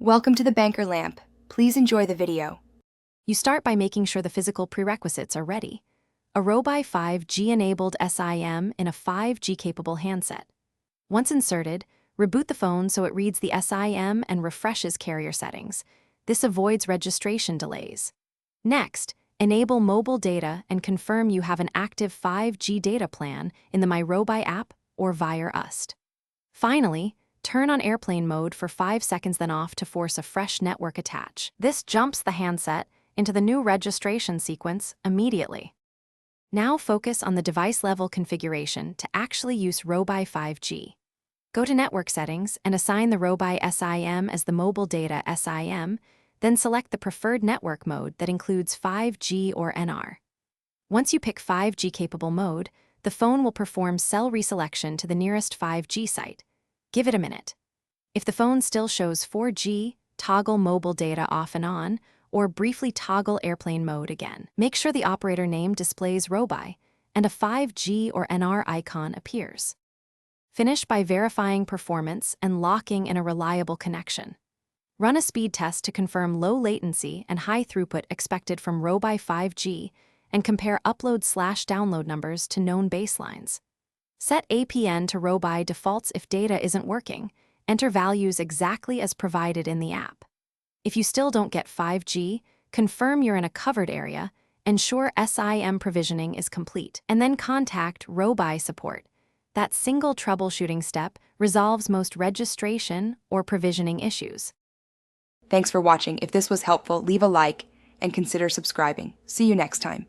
Welcome to the Banker Lamp. Please enjoy the video. You start by making sure the physical prerequisites are ready. A Robi 5G-enabled SIM in a 5G-capable handset. Once inserted, reboot the phone so it reads the SIM and refreshes carrier settings. This avoids registration delays. Next, enable mobile data and confirm you have an active 5G data plan in the My Robi app or via UST. Finally, turn on airplane mode for 5 seconds then off to force a fresh network attach. This jumps the handset into the new registration sequence immediately. Now focus on the device-level configuration to actually use Robi 5G. Go to Network Settings and assign the Robi SIM as the Mobile Data SIM, then select the preferred network mode that includes 5G or NR. Once you pick 5G-capable mode, the phone will perform cell reselection to the nearest 5G site. Give it a minute. If the phone still shows 4G, toggle mobile data off and on, or briefly toggle airplane mode again. Make sure the operator name displays Robi, and a 5G or NR icon appears. Finish by verifying performance and locking in a reliable connection. Run a speed test to confirm low latency and high throughput expected from Robi 5G, and compare upload/download numbers to known baselines. Set APN to Robi defaults if data isn't working. Enter values exactly as provided in the app. If you still don't get 5G, confirm you're in a covered area, ensure SIM provisioning is complete, and then contact Robi support. That single troubleshooting step resolves most registration or provisioning issues. Thanks for watching. If this was helpful, leave a like and consider subscribing. See you next time.